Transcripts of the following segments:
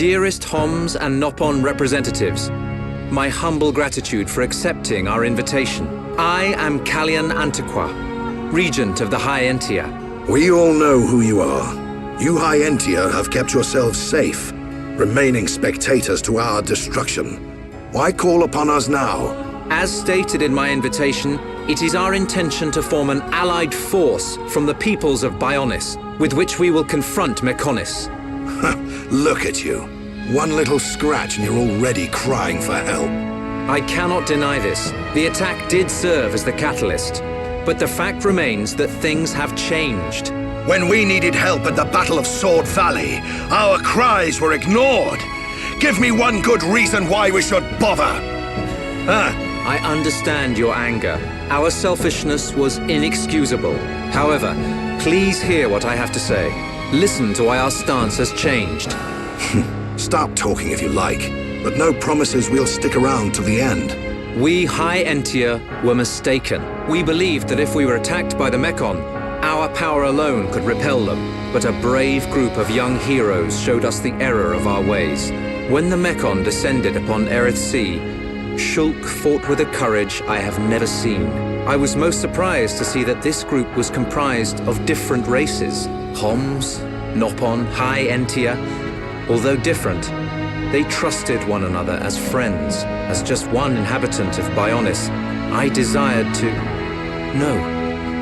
Dearest Homs and Nopon representatives, my humble gratitude for accepting our invitation. I am Kallian Antiqua, Regent of the High Entia. We all know who you are. You High Entia have kept yourselves safe, remaining spectators to our destruction. Why call upon us now? As stated in my invitation, it is our intention to form an allied force from the peoples of Bionis, with which we will confront Mechonis. Look at you. One little scratch and you're already crying for help. I cannot deny this. The attack did serve as the catalyst, but the fact remains that things have changed. When we needed help at the Battle of Sword Valley, our cries were ignored. Give me one good reason why we should bother. I understand your anger. Our selfishness was inexcusable. However, please hear what I have to say. Listen to why our stance has changed. Stop talking if you like, but no promises we'll stick around till the end. We High Entia were mistaken. We believed that if we were attacked by the Mechon, our power alone could repel them. But a brave group of young heroes showed us the error of our ways. When the Mechon descended upon Erith Sea, Shulk fought with a courage I have never seen. I was most surprised to see that this group was comprised of different races. Homs, Nopon, High Entia. Although different, they trusted one another as friends. As just one inhabitant of Bionis, I desired to... No,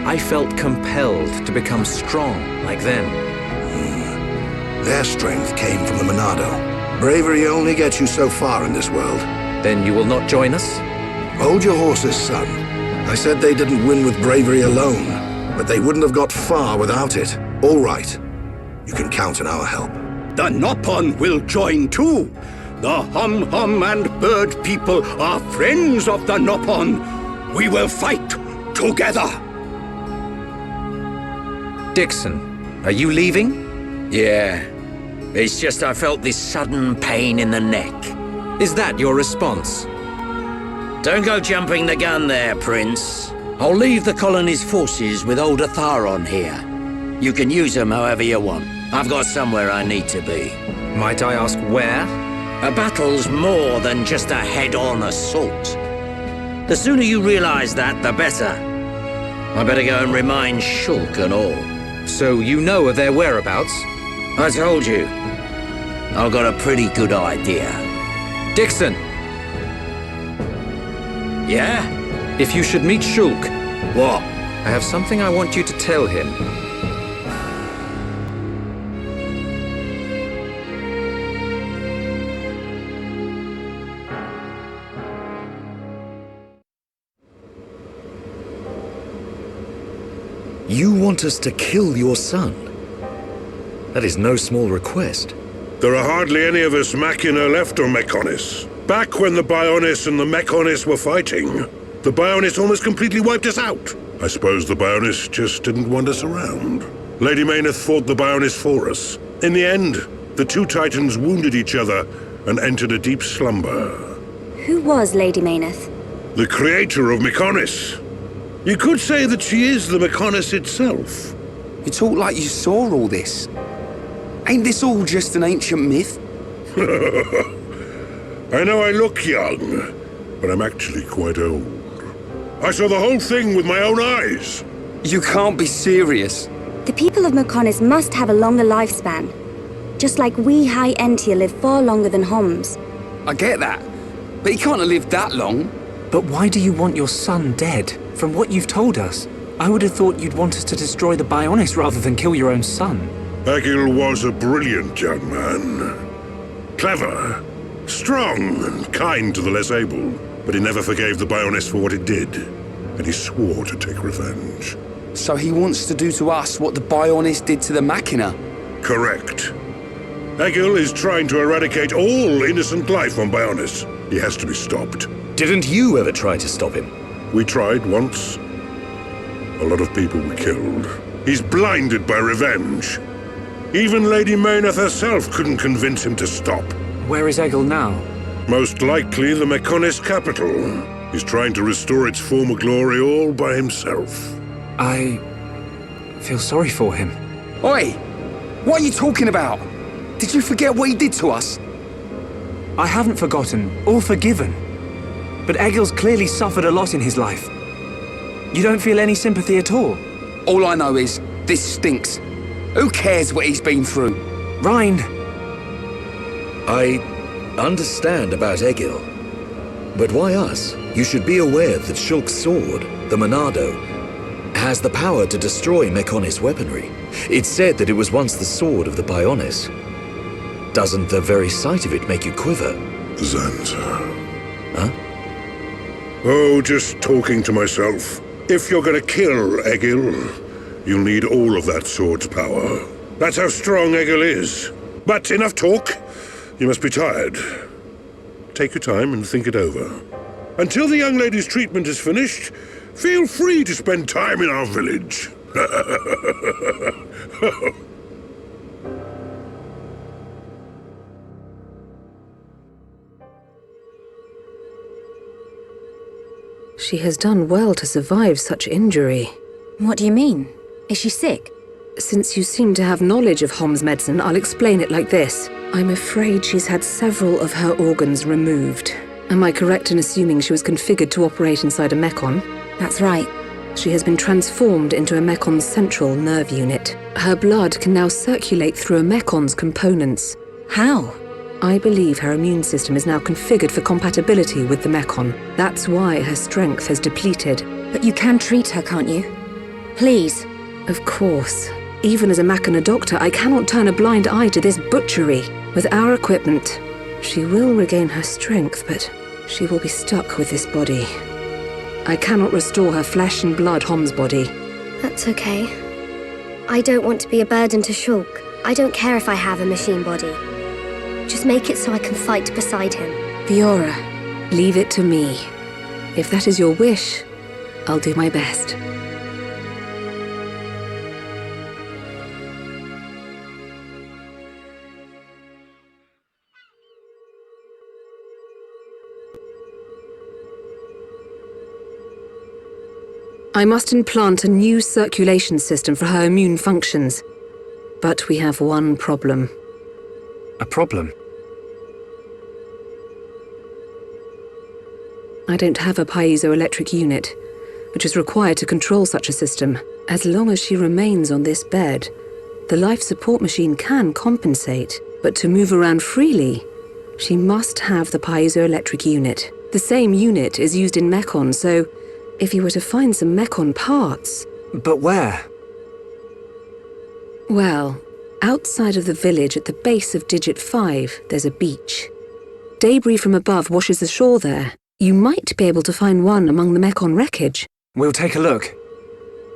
I felt compelled to become strong like them. Their strength came from the Monado. Bravery only gets you so far in this world. Then you will not join us? Hold your horses, son. I said they didn't win with bravery alone, but they wouldn't have got far without it. All right. You can count on our help. The Nopon will join too. The Hum-Hum and Bird people are friends of the Nopon. We will fight together. Dixon, are you leaving? Yeah. It's just I felt this sudden pain in the neck. Is that your response? Don't go jumping the gun there, Prince. I'll leave the colony's forces with old Atharon here. You can use them however you want. I've got somewhere I need to be. Might I ask where? A battle's more than just a head-on assault. The sooner you realize that, the better. I better go and remind Shulk and all. So you know of their whereabouts? I told you. I've got a pretty good idea. Dixon! Yeah? If you should meet Shulk... What? I have something I want you to tell him. You want us to kill your son? That is no small request. There are hardly any of us Machina left on Mechonis. Back when the Bionis and the Mechonis were fighting, the Bionis almost completely wiped us out. I suppose the Bionis just didn't want us around. Lady Mayneth fought the Bionis for us. In the end, the two titans wounded each other and entered a deep slumber. Who was Lady Mayneth? The creator of Mechonis. You could say that she is the Mechonis itself. You talk like you saw all this. Ain't this all just an ancient myth? I know I look young, but I'm actually quite old. I saw the whole thing with my own eyes. You can't be serious. The people of Mechonis must have a longer lifespan. Just like we High Entia live far longer than Homs. I get that, but he can't have lived that long. But why do you want your son dead? From what you've told us, I would have thought you'd want us to destroy the Bionis rather than kill your own son. Egil was a brilliant young man. Clever, strong, and kind to the less able. But he never forgave the Bionis for what it did. And he swore to take revenge. So he wants to do to us what the Bionis did to the Machina? Correct. Egil is trying to eradicate all innocent life on Bionis. He has to be stopped. Didn't you ever try to stop him? We tried once. A lot of people were killed. He's blinded by revenge. Even Lady Mayneth herself couldn't convince him to stop. Where is Egil now? Most likely the Mechonis capital. He's trying to restore its former glory all by himself. I feel sorry for him. Oi! What are you talking about? Did you forget what he did to us? I haven't forgotten or forgiven. But Egil's clearly suffered a lot in his life. You don't feel any sympathy at all? All I know is, this stinks. Who cares what he's been through? Rhine! I understand about Egil. But why us? You should be aware that Shulk's sword, the Monado, has the power to destroy Mechonis weaponry. It's said that it was once the sword of the Bionis. Doesn't the very sight of it make you quiver? Zanza. Huh? Oh, just talking to myself. If you're gonna kill Egil, you'll need all of that sword's power. That's how strong Egil is. But enough talk. You must be tired. Take your time and think it over. Until the young lady's treatment is finished, feel free to spend time in our village. She has done well to survive such injury. What do you mean? Is she sick? Since you seem to have knowledge of Hom's medicine, I'll explain it like this. I'm afraid she's had several of her organs removed. Am I correct in assuming she was configured to operate inside a Mechon? That's right. She has been transformed into a Mecon's central nerve unit. Her blood can now circulate through a Mecon's components. How? I believe her immune system is now configured for compatibility with the Mechon. That's why her strength has depleted. But you can treat her, can't you? Please. Of course. Even as a Machina doctor, I cannot turn a blind eye to this butchery. With our equipment, she will regain her strength, but she will be stuck with this body. I cannot restore her flesh and blood Hom's body. That's okay. I don't want to be a burden to Shulk. I don't care if I have a machine body. Just make it so I can fight beside him. Fiora, leave it to me. If that is your wish, I'll do my best. I must implant a new circulation system for her immune functions. But we have one problem. A problem? I don't have a piezoelectric unit, which is required to control such a system. As long as she remains on this bed, the life support machine can compensate, but to move around freely, she must have the piezoelectric unit. The same unit is used in Mechon, so if you were to find some Mechon parts... But where? Well, outside of the village at the base of Digit 5, there's a beach. Debris from above washes ashore there. You might be able to find one among the Mechon wreckage. We'll take a look.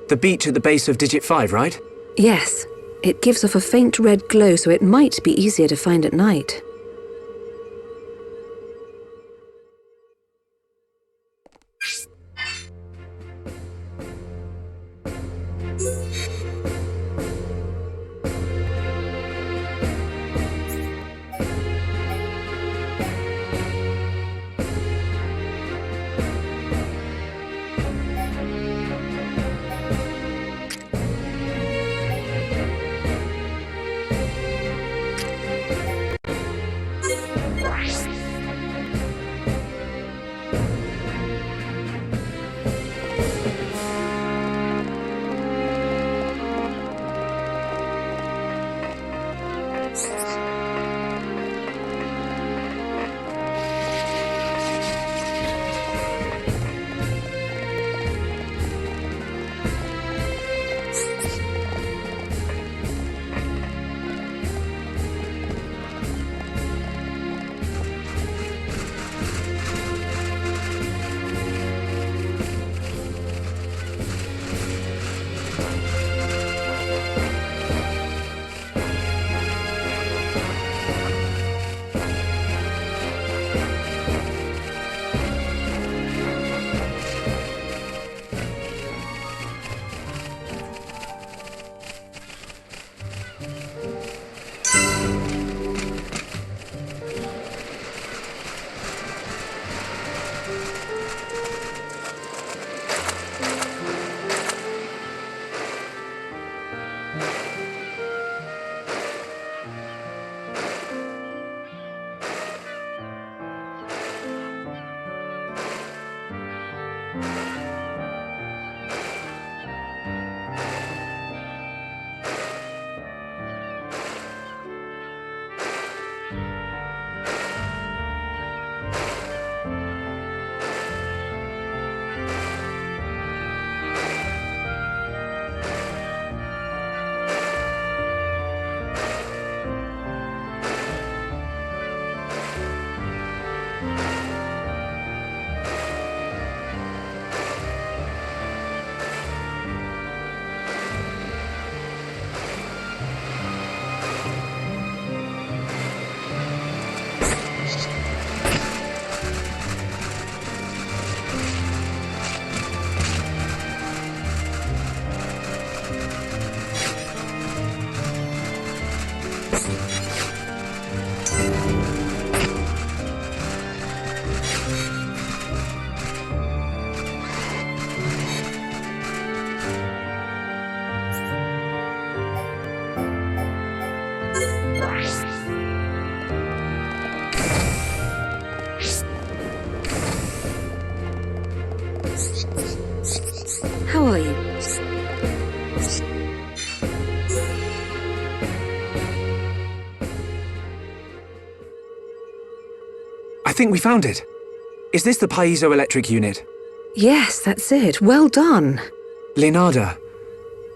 The beach at the base of Digit 5, right? Yes. It gives off a faint red glow, so it might be easier to find at night. How are you? I think we found it. Is this the piezoelectric unit? Yes, that's it. Well done. Leonardo,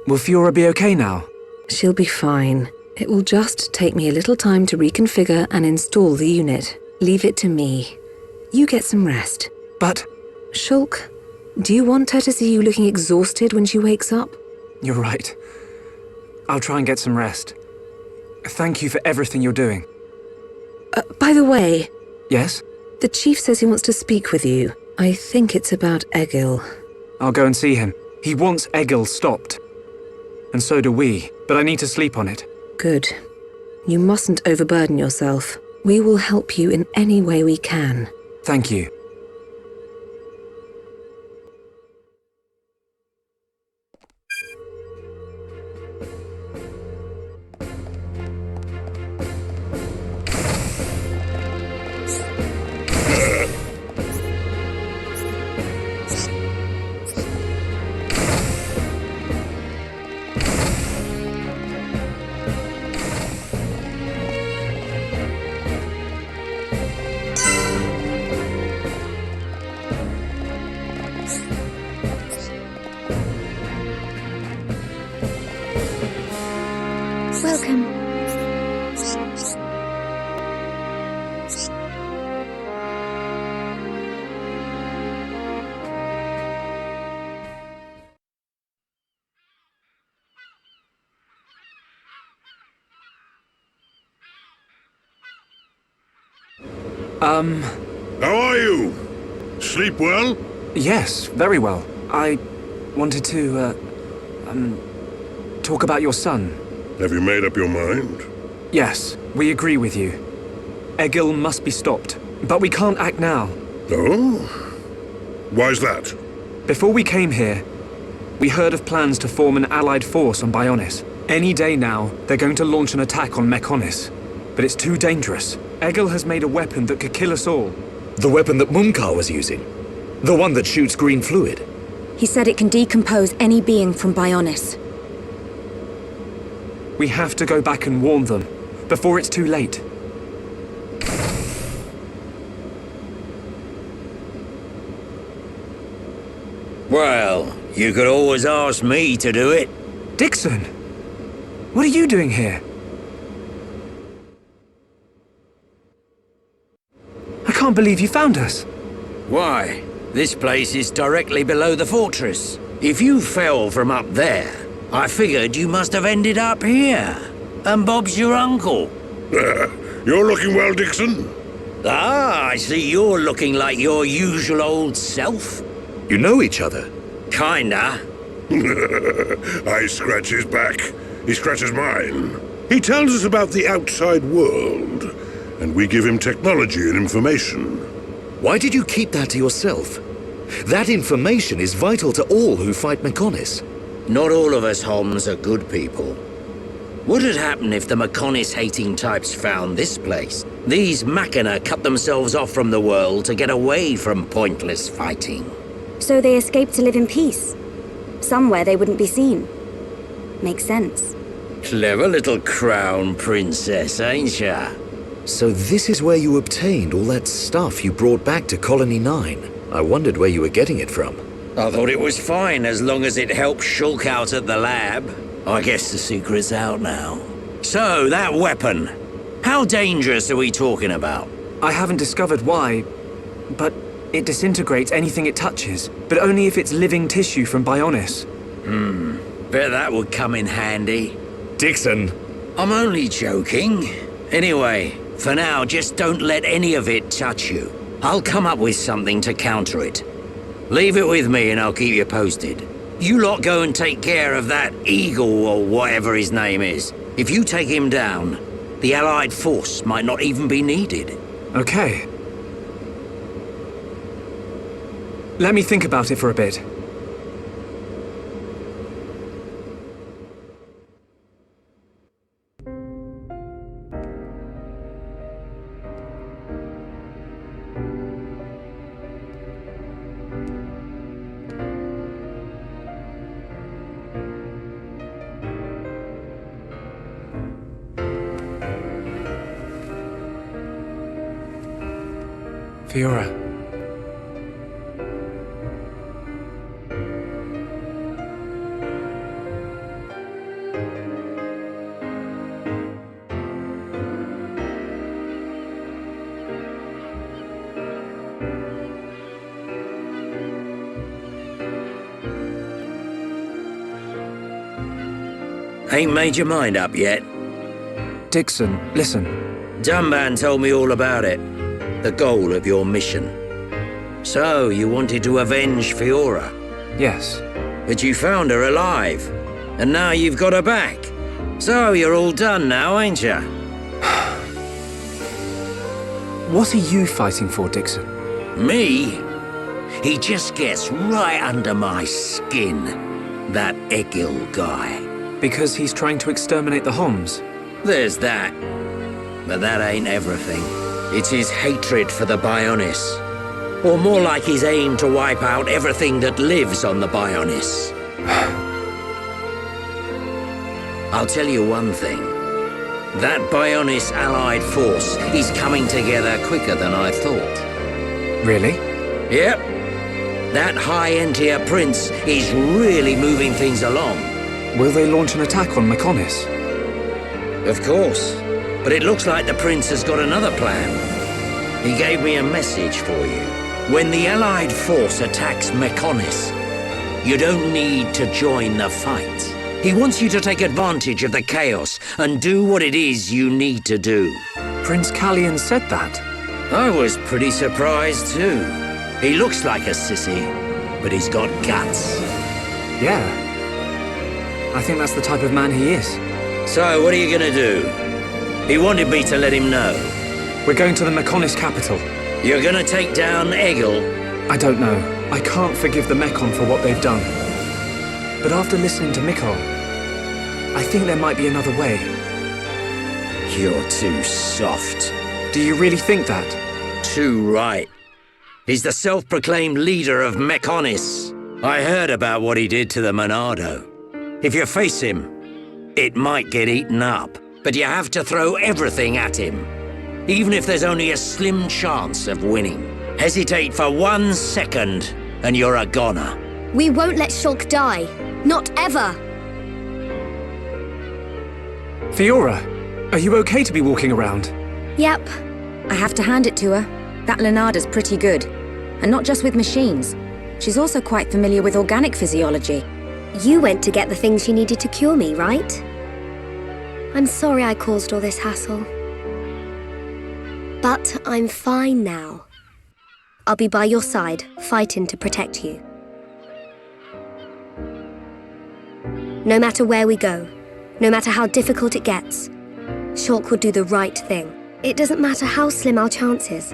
will Fiora be okay now? She'll be fine. It will just take me a little time to reconfigure and install the unit. Leave it to me. You get some rest. But... Shulk, do you want her to see you looking exhausted when she wakes up? You're right. I'll try and get some rest. Thank you for everything you're doing. By the way... Yes? The chief says he wants to speak with you. I think it's about Egil. I'll go and see him. He wants Egil stopped. And so do we, but I need to sleep on it. Good. You mustn't overburden yourself. We will help you in any way we can. Thank you. Welcome. How are you? Sleep well? Yes, very well. I wanted to, talk about your son. Have you made up your mind? Yes, we agree with you. Egil must be stopped, but we can't act now. Oh? Why's that? Before we came here, we heard of plans to form an allied force on Bionis. Any day now, they're going to launch an attack on Mechonis. But it's too dangerous. Egil has made a weapon that could kill us all. The weapon that Mumkar was using? The one that shoots green fluid? He said it can decompose any being from Bionis. We have to go back and warn them, before it's too late. Well, you could always ask me to do it. Dixon! What are you doing here? I can't believe you found us. Why? This place is directly below the fortress. If you fell from up there, I figured you must have ended up here. And Bob's your uncle. You're looking well, Dixon. Ah, I see you're looking like your usual old self. You know each other? Kinda. I scratch his back. He scratches mine. He tells us about the outside world, and we give him technology and information. Why did you keep that to yourself? That information is vital to all who fight Mechonis. Not all of us Homs are good people. What had happened if the Mechonis-hating types found this place? These Machina cut themselves off from the world to get away from pointless fighting. So they escaped to live in peace. Somewhere they wouldn't be seen. Makes sense. Clever little crown princess, ain't ya? So this is where you obtained all that stuff you brought back to Colony 9. I wondered where you were getting it from. I thought it was fine as long as it helped Shulk out at the lab. I guess the secret's out now. So, that weapon. How dangerous are we talking about? I haven't discovered why, but it disintegrates anything it touches, but only if it's living tissue from Bionis. Bet that would come in handy. Dixon! I'm only joking. Anyway, for now, just don't let any of it touch you. I'll come up with something to counter it. Leave it with me and I'll keep you posted. You lot go and take care of that Egil or whatever his name is. If you take him down, The Allied force might not even be needed. Okay. Let me think about it for a bit. Fiora. Ain't made your mind up yet? Dixon, listen. Dunban told me all about it. The goal of your mission. So, you wanted to avenge Fiora? Yes. But you found her alive. And now you've got her back. So, you're all done now, ain't ya? What are you fighting for, Dixon? Me? He just gets right under my skin. That Egil guy. Because he's trying to exterminate the Homs? There's that. But that ain't everything. It's his hatred for the Bionis. Or more like his aim to wipe out everything that lives on the Bionis. I'll tell you one thing. That Bionis allied force is coming together quicker than I thought. Really? Yep. That High Entier Prince is really moving things along. Will they launch an attack on Mechonis? Of course. But it looks like the Prince has got another plan. He gave me a message for you. When the Allied force attacks Mechonis, you don't need to join the fight. He wants you to take advantage of the chaos and do what it is you need to do. Prince Callian said that? I was pretty surprised too. He looks like a sissy, but he's got guts. Yeah. I think that's the type of man he is. So, what are you gonna do? He wanted me to let him know. We're going to the Mechonis capital. You're gonna take down Egil? I don't know. I can't forgive the Mechon for what they've done. But after listening to Mikol, I think there might be another way. You're too soft. Do you really think that? Too right. He's the self-proclaimed leader of Mechonis. I heard about what he did to the Monado. If you face him, it might get eaten up. But you have to throw everything at him. Even if there's only a slim chance of winning. Hesitate for 1 second, and you're a goner. We won't let Shulk die. Not ever. Fiora, are you okay to be walking around? Yep. I have to hand it to her. That Lenada's pretty good. And not just with machines. She's also quite familiar with organic physiology. You went to get the things you needed to cure me, right? I'm sorry I caused all this hassle. But I'm fine now. I'll be by your side, fighting to protect you. No matter where we go, no matter how difficult it gets, Shulk will do the right thing. It doesn't matter how slim our chances.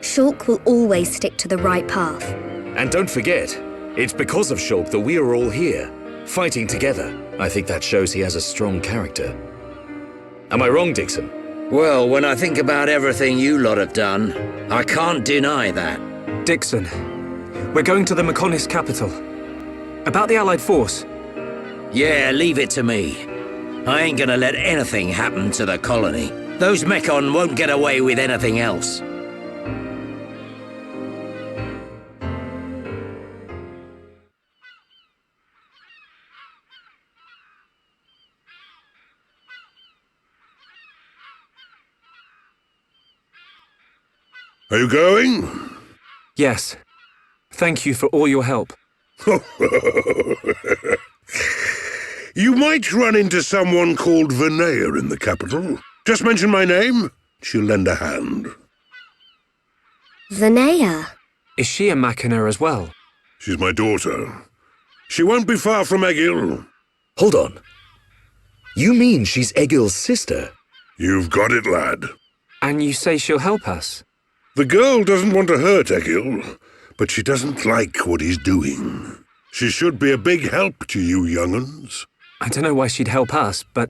Shulk will always stick to the right path. And don't forget, it's because of Shulk that we are all here, fighting together. I think that shows he has a strong character. Am I wrong, Dixon? Well, when I think about everything you lot have done, I can't deny that. Dixon, we're going to the Mechonis capital. About the Allied force. Yeah, leave it to me. I ain't gonna let anything happen to the colony. Those Mechon won't get away with anything else. Are you going? Yes. Thank you for all your help. You might run into someone called Vinaya in the capital. Just mention my name, she'll lend a hand. Vinaya? Is she a Machina as well? She's my daughter. She won't be far from Egil. Hold on. You mean she's Egil's sister? You've got it, lad. And you say she'll help us? The girl doesn't want to hurt Egil, but she doesn't like what he's doing. She should be a big help to you young'uns. I don't know why she'd help us, but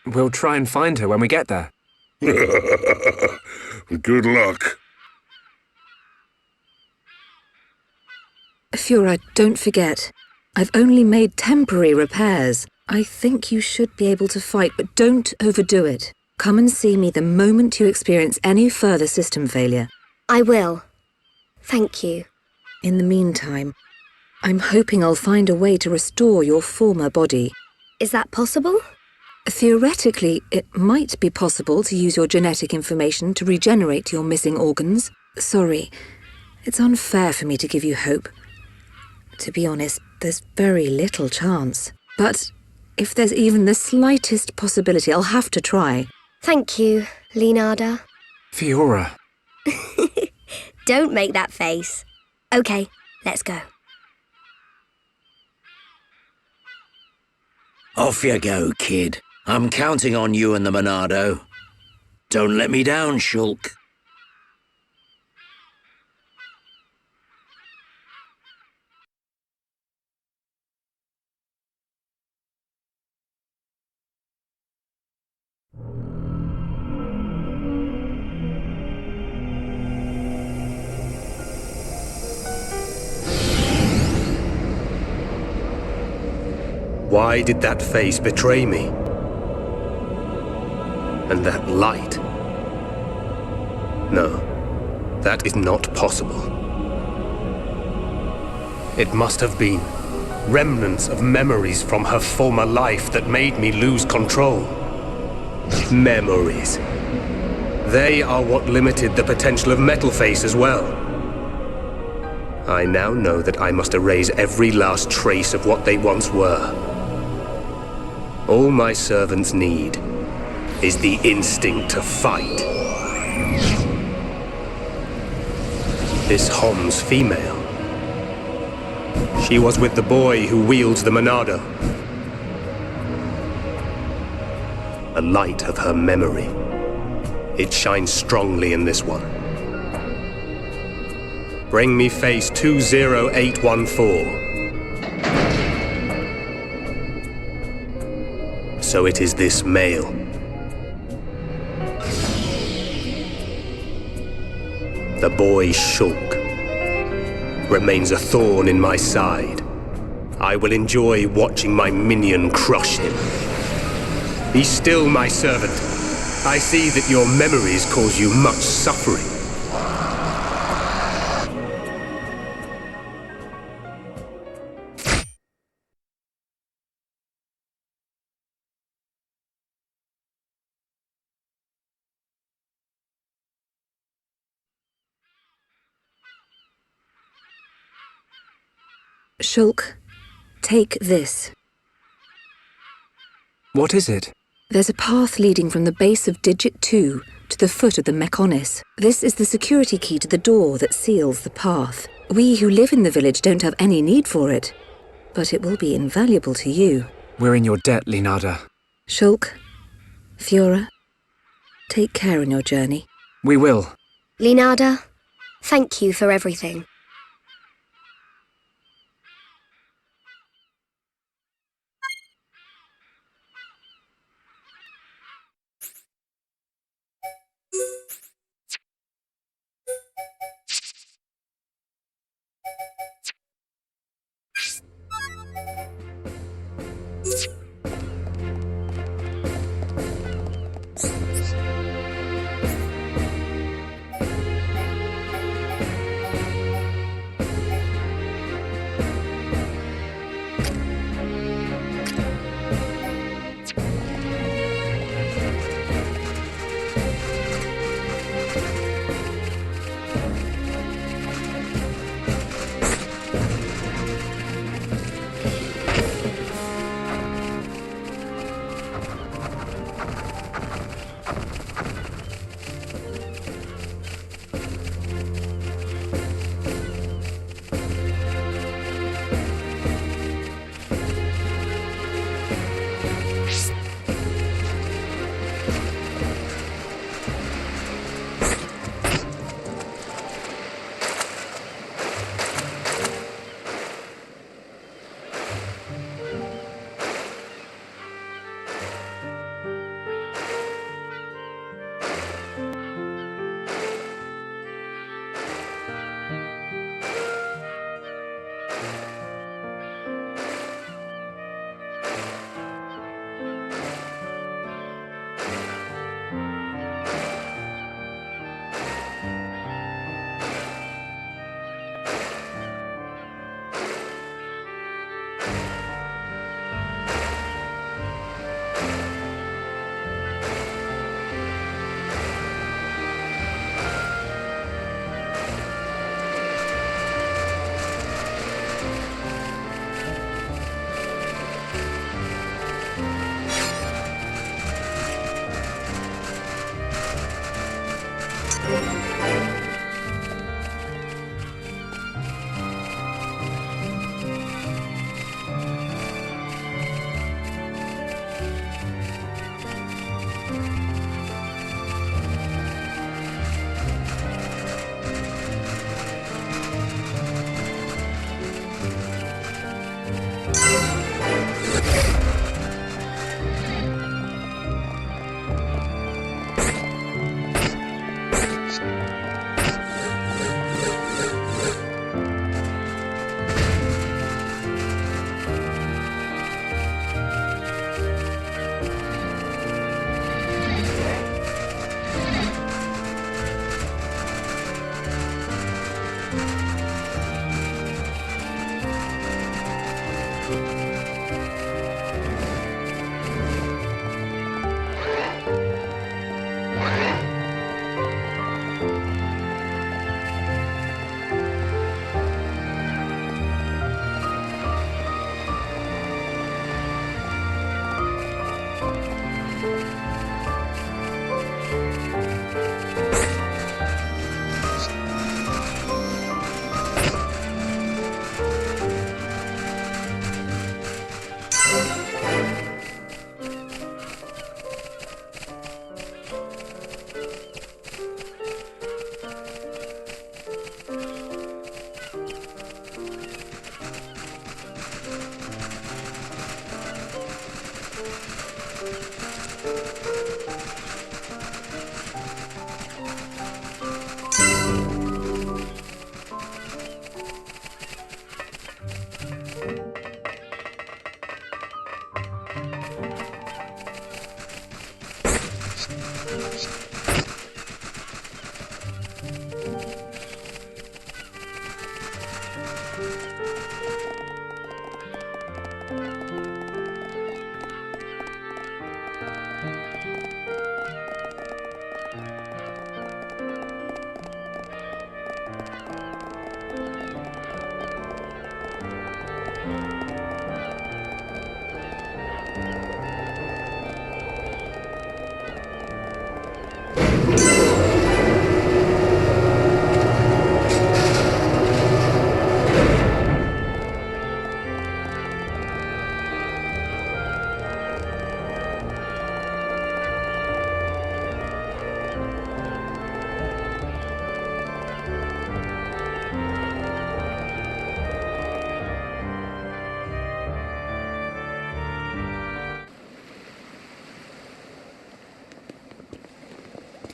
we'll try and find her when we get there. Good luck. Fiora, don't forget. I've only made temporary repairs. I think you should be able to fight, but don't overdo it. Come and see me the moment you experience any further system failure. I will. Thank you. In the meantime, I'm hoping I'll find a way to restore your former body. Is that possible? Theoretically, it might be possible to use your genetic information to regenerate your missing organs. Sorry, it's unfair for me to give you hope. To be honest, there's very little chance. But if there's even the slightest possibility, I'll have to try. Thank you, Leonarda. Fiora. Don't make that face. Okay, let's go. Off you go, kid. I'm counting on you and the Monado. Don't let me down, Shulk. Why did that face betray me? And that light? No, that is not possible. It must have been remnants of memories from her former life that made me lose control. Memories. They are what limited the potential of Metalface as well. I now know that I must erase every last trace of what they once were. All my servants need is the instinct to fight. This Hom's female. She was with the boy who wields the Monado. A light of her memory. It shines strongly in this one. Bring me face 20814. So it is this male. The boy Shulk remains a thorn in my side. I will enjoy watching my minion crush him. Be still, my servant. I see that your memories cause you much suffering. Shulk, take this. What is it? There's a path leading from the base of Digit 2 to the foot of the Mechonis. This is the security key to the door that seals the path. We who live in the village don't have any need for it, but it will be invaluable to you. We're in your debt, Leonarda. Shulk, Fiora, take care on your journey. We will. Leonarda, thank you for everything.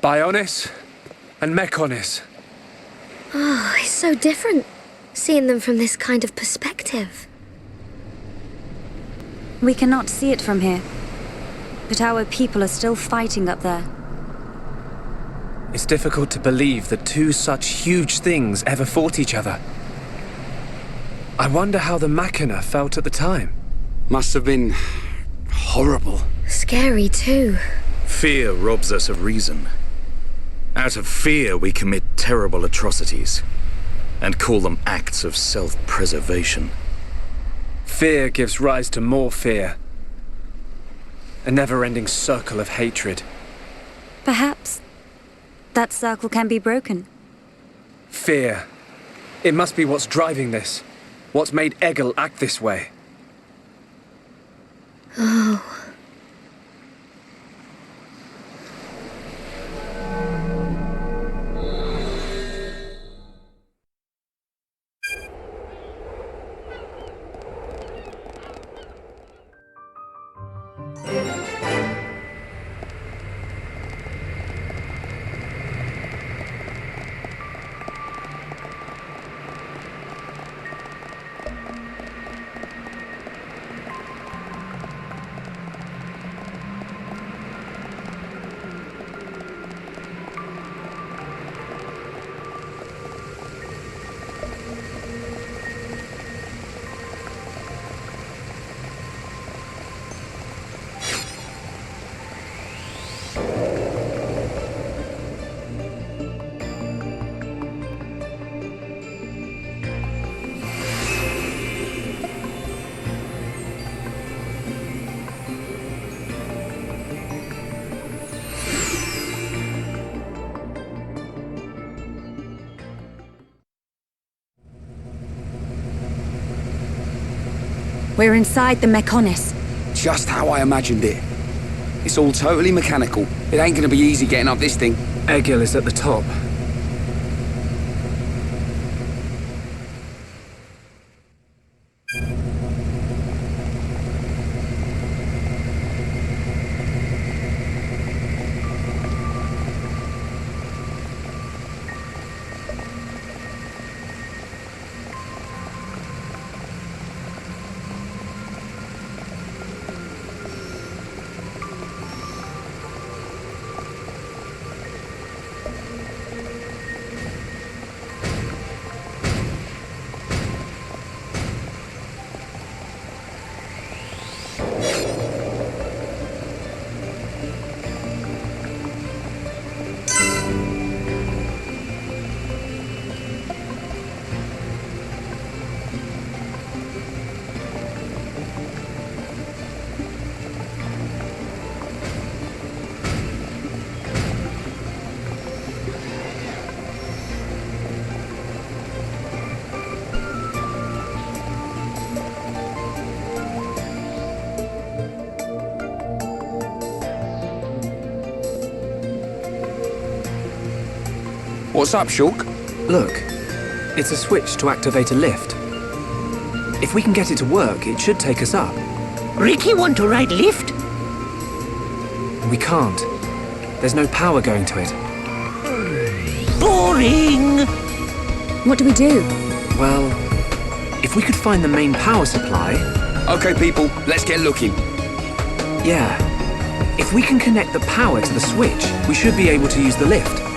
Bionis and Mechonis. Oh, it's so different, seeing them from this kind of perspective. We cannot see it from here, but our people are still fighting up there. It's difficult to believe that two such huge things ever fought each other. I wonder how the Machina felt at the time. Must have been horrible. Scary too. Fear robs us of reason. Out of fear, we commit terrible atrocities and call them acts of self-preservation. Fear gives rise to more fear. A never-ending circle of hatred. Perhaps that circle can be broken. Fear. It must be what's driving this. What's made Egil act this way. Oh. We're inside the Mechonis. Just how I imagined it. It's all totally mechanical. It ain't gonna be easy getting up this thing. Egil is at the top. What's up, Shulk? Look, it's a switch to activate a lift. If we can get it to work, it should take us up. Ricky want to ride lift? We can't. There's no power going to it. Boring! What do we do? Well, if we could find the main power supply... Okay, people, let's get looking. Yeah. If we can connect the power to the switch, we should be able to use the lift.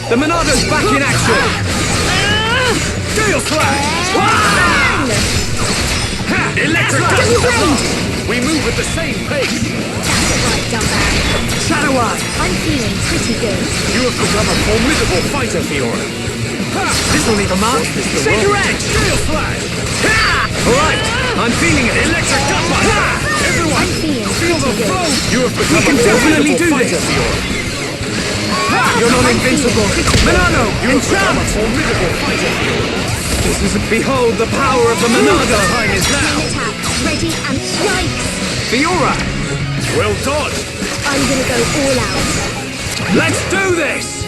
The Monado's back in action! Gale Slash! Electric Dust! We move at the same pace! That's a right dumbass. Shadow Eye! I'm feeling pretty good. You have become a formidable fighter, Fiora. This will leave a mark. Shaker Edge! Gale Slash! Alright, I'm feeling it. Electric Dust! Everyone, I'm feeling feel the pretty good. flow! You have become a formidable fighter, Fiora. You're not invincible! Monado! Enchant! Formidable fighter! This is... Behold the power of the Monado! Time is now! Attack, ready and strike! Fiora! Well dodged! I'm gonna go all out. Let's do this!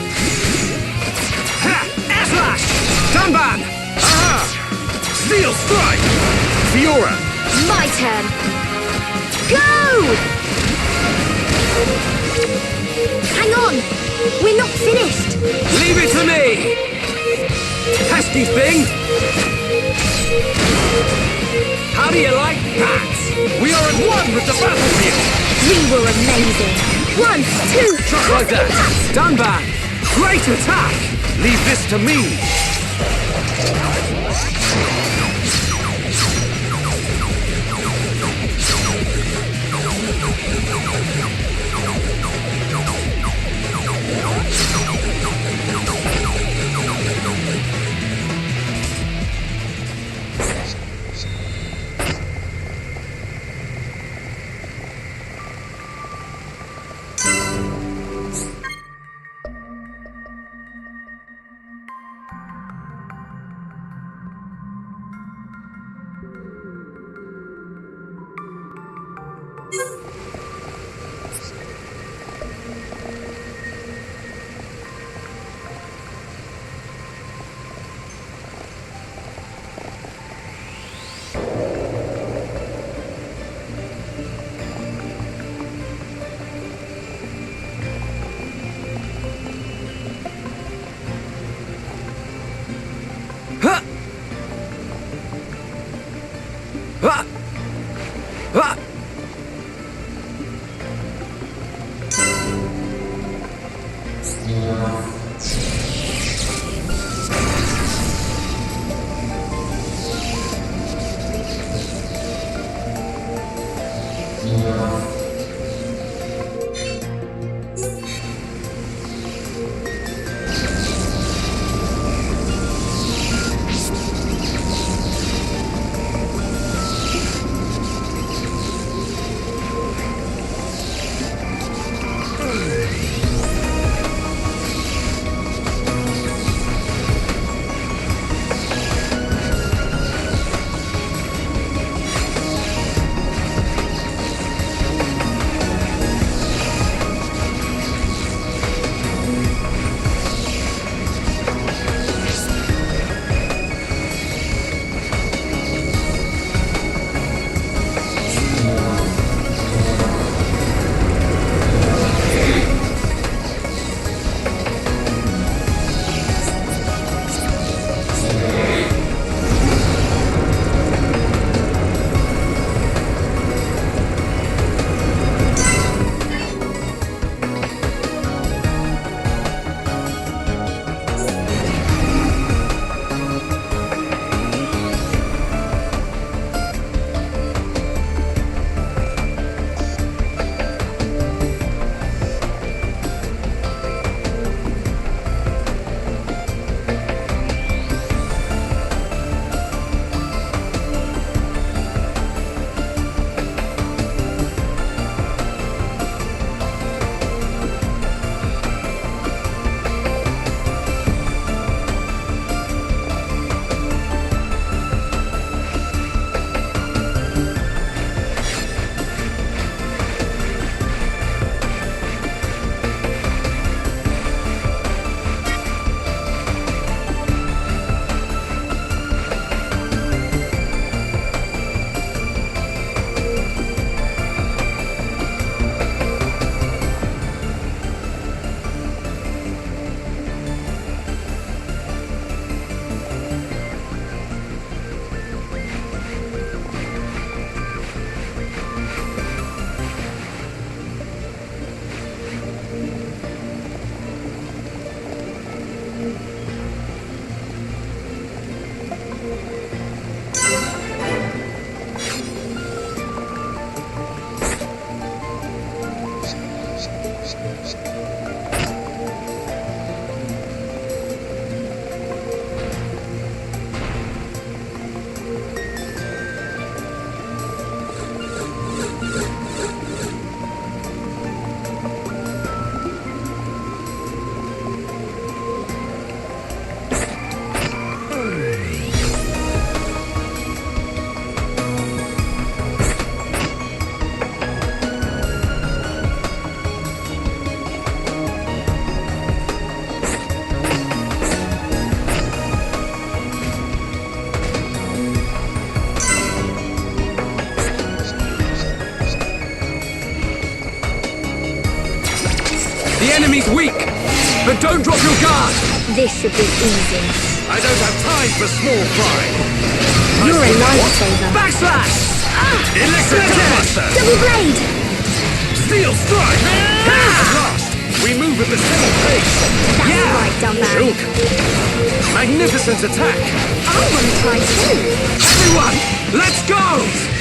Ha! Air-slash! Danban! Aha! Steel strike! Fiora! My turn. Go! Hang on! We're not finished! Leave it to me! Pesky thing! How do you like that? We are at one with the battlefield! We were amazing! 1, 2... Just like that! Danban! Great attack! Leave this to me! But don't drop your guard! This should be easy. I don't have time for small fry! You're a lifesaver. Backslash! Electric Blaster! Double blade! Steel strike! At last! We move at the same pace! That's right, dumbass. Shulk! Magnificent attack! I want to try too. Everyone, let's go!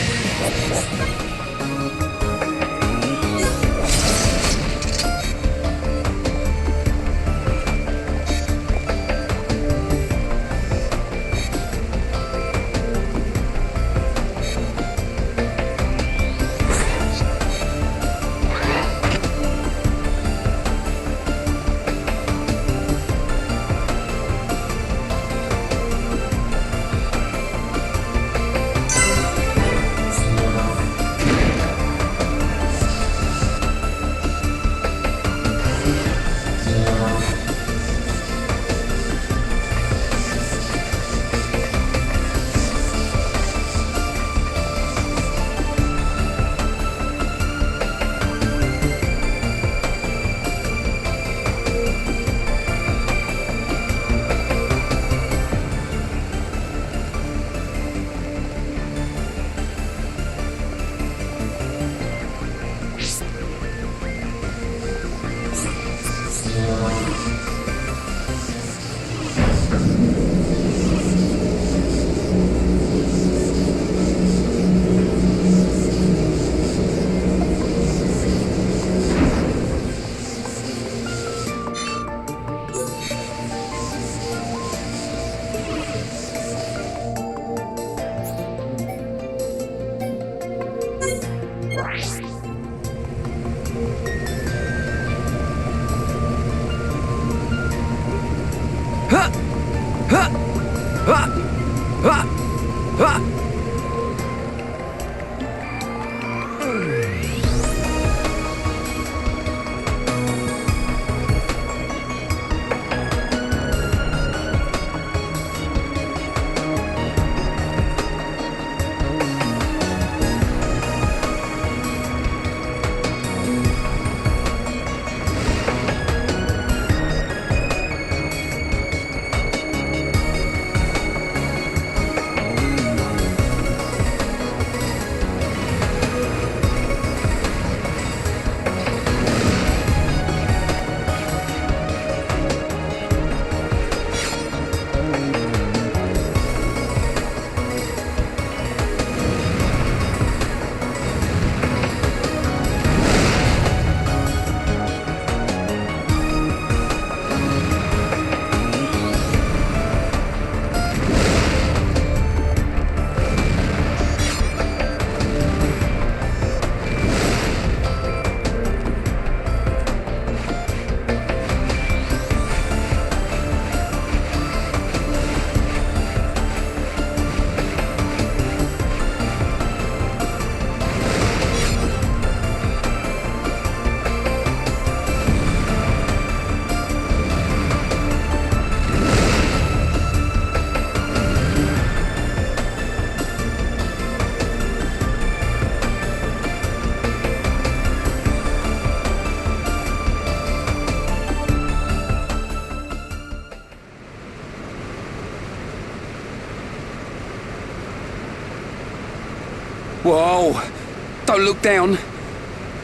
Whoa! Don't look down.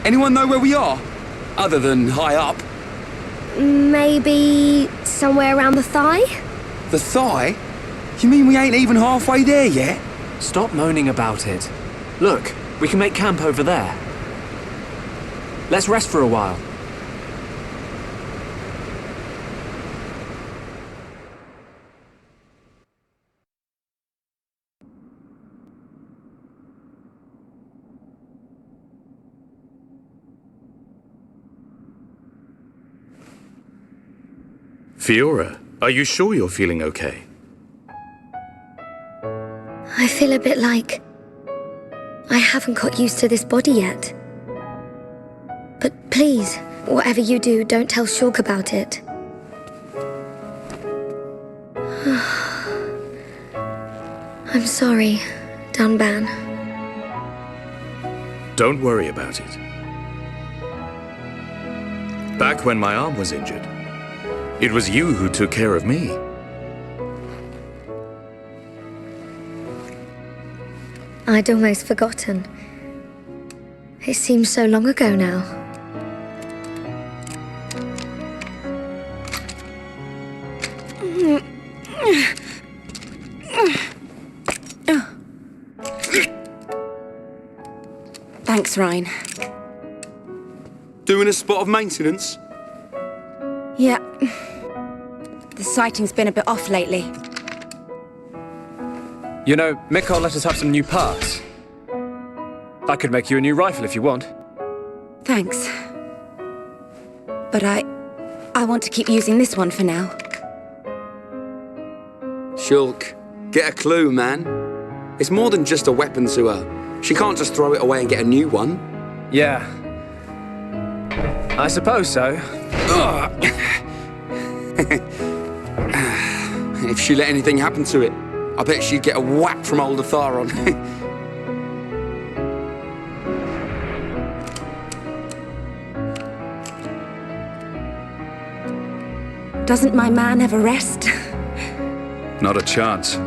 Anyone know where we are? Other than high up? Maybe somewhere around the thigh? The thigh? You mean we ain't even halfway there yet? Stop moaning about it. Look, we can make camp over there. Let's rest for a while. Fiora, are you sure you're feeling okay? I feel a bit like I haven't got used to this body yet. But please, whatever you do, don't tell Shulk about it. I'm sorry, Dunban. Don't worry about it. Back when my arm was injured, It was you who took care of me. I'd almost forgotten. It seems so long ago now. Thanks, Ryan. Doing a spot of maintenance? Yeah. The sighting's been a bit off lately. You know, Mikhail let us have some new parts. I could make you a new rifle if you want. Thanks. But I want to keep using this one for now. Shulk, get a clue, man. It's more than just a weapon to her. She can't just throw it away and get a new one. Yeah. I suppose so. If she let anything happen to it, I bet she'd get a whack from old Atharon. Doesn't my man ever rest? Not a chance.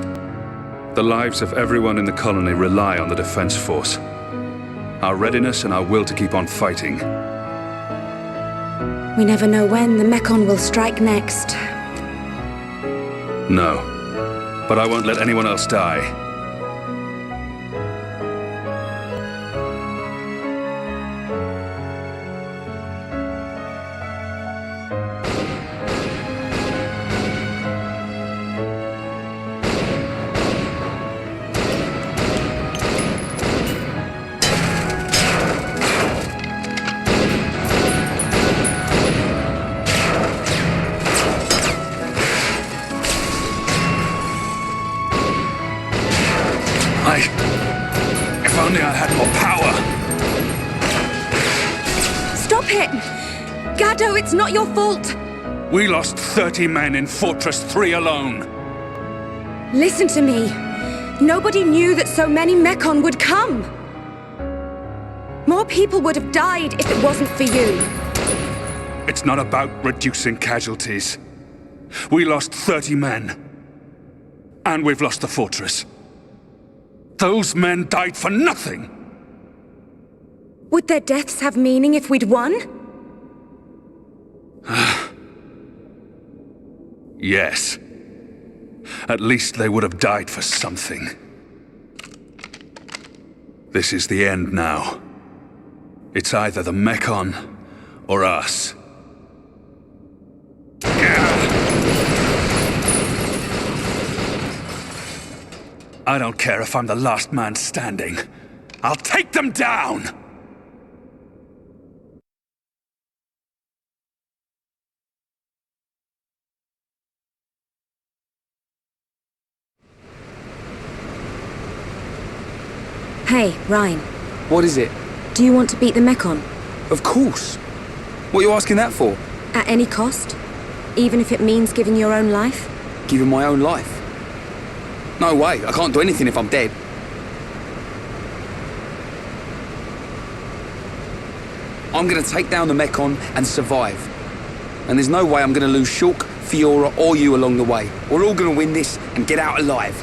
The lives of everyone in the colony rely on the defense force. Our readiness and our will to keep on fighting. We never know when the Mechon will strike next. No. But I won't let anyone else die. If only I had more power! Stop it! Gado, it's not your fault! We lost 30 men in Fortress 3 alone. Listen to me. Nobody knew that so many Mechon would come. More people would have died if it wasn't for you. It's not about reducing casualties. We lost 30 men. And we've lost the fortress. Those men died for nothing! Would their deaths have meaning if we'd won? Yes. At least they would have died for something. This is the end now. It's either the Mechon or us. I don't care if I'm the last man standing. I'll take them down! Hey, Ryan. What is it? Do you want to beat the Mechon? Of course. What are you asking that for? At any cost? Even if it means giving your own life? Giving my own life? No way, I can't do anything if I'm dead. I'm gonna take down the Mechon and survive. And there's no way I'm gonna lose Shulk, Fiora, or you along the way. We're all gonna win this and get out alive.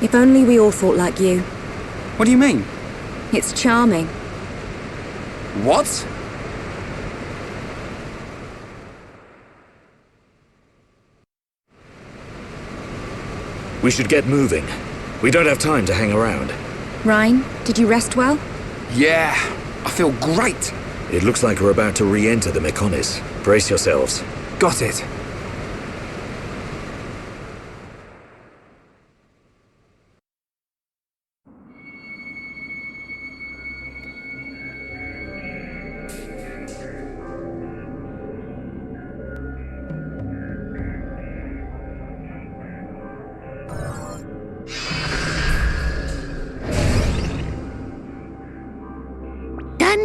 If only we all thought like you. What do you mean? It's charming. What? We should get moving. We don't have time to hang around. Ryan, did you rest well? Yeah, I feel great. It looks like we're about to re-enter the Mechonis. Brace yourselves. Got it.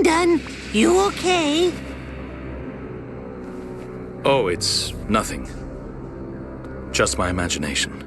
Dun, you okay? Oh, it's nothing. Just my imagination.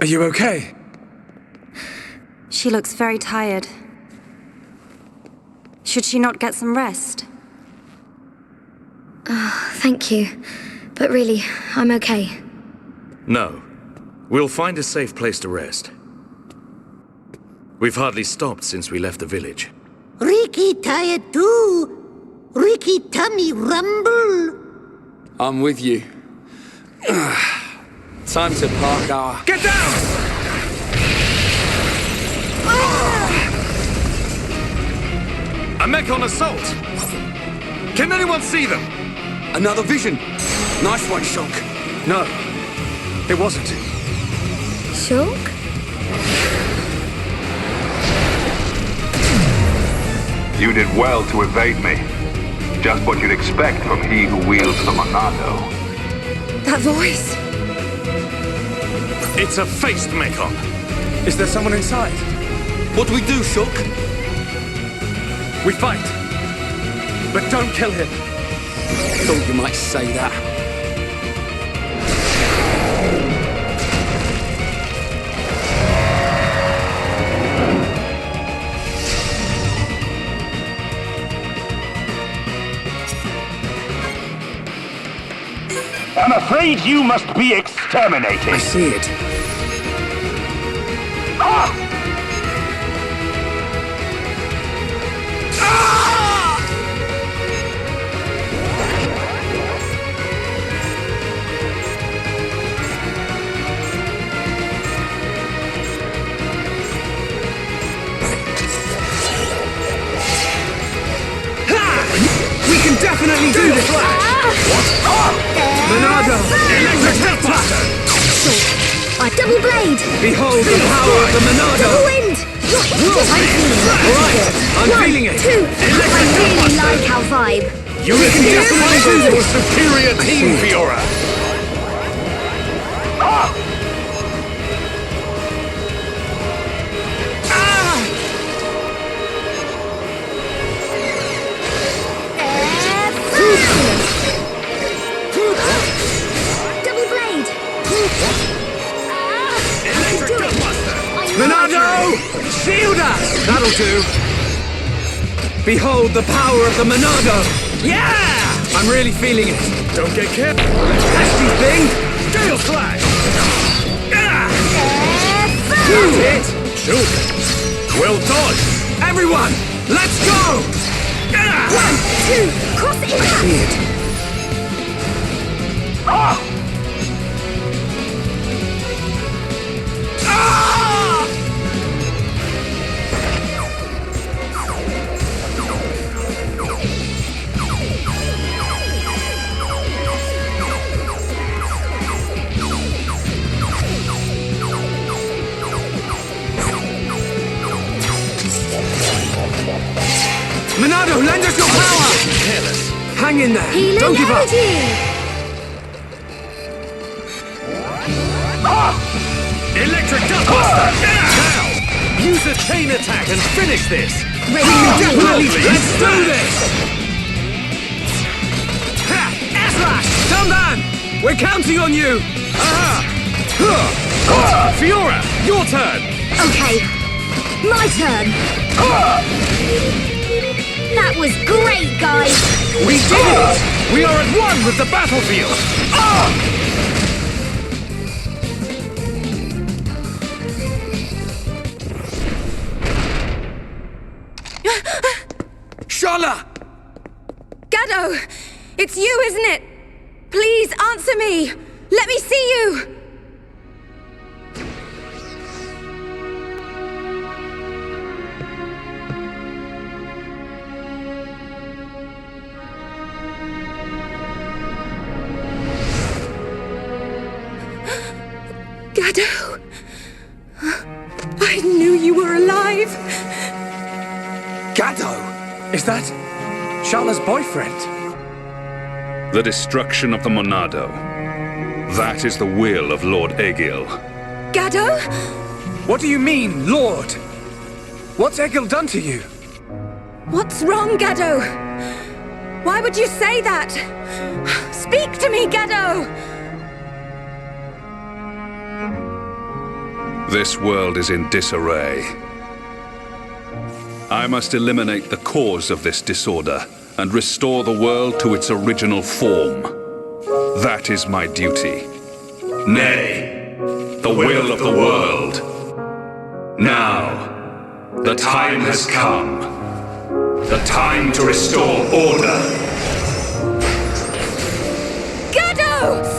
Are you okay? She looks very tired. Should she not get some rest? Thank you. But really, I'm okay. No. We'll find a safe place to rest. We've hardly stopped since we left the village. Ricky tired too. Ricky tummy rumble. I'm with you. Time to park our... Get down! A Mechon assault! Can anyone see them? Another vision. Nice one, Shulk. No, it wasn't. Shulk? You did well to evade me. Just what you'd expect from he who wields the Monado. That voice! It's a faced Mechon. Is there someone inside? What do we do, Shulk? We fight. But don't kill him. Thought you might say that. I'm afraid you must be exterminated. I see it. Ah! We can definitely do this! Monado! Electric Headbuster! A double blade! Behold the power of the Monado! Double wind! Alright, I'm feeling it! Two! I really like our vibe. You can definitely do this! Superior team, Fiora! Double blade! Monado! Shield us! That'll do! Behold the power of the Monado! Yeah! I'm really feeling it! Don't get careful! Nasty thing! Gale Slash! That's it! Shoot! Well done! Everyone! Let's go! 1, 2, cross it in half! See it. Monado, lend us your power! Careless. Hang in there! Healing Don't give up! energy! Electric Dustbuster! Now! Use a chain attack and finish this! Ready Definitely! Let's do this! Ha! Air Slash! Down! We're counting on you! Fiora, your turn! Okay, my turn! That was great, guys! We did it! We are at one with the battlefield! Shala! Gado! It's you, isn't it? Please answer me! Let me see you! Gado! I knew you were alive! Gado! Is that Shala's boyfriend? The destruction of the Monado. That is the will of Lord Egil. Gado? What do you mean, Lord? What's Egil done to you? What's wrong, Gado? Why would you say that? Speak to me, Gado! This world is in disarray. I must eliminate the cause of this disorder and restore the world to its original form. That is my duty. Nay, the will of the world. Now, the time has come. The time to restore order. Gado!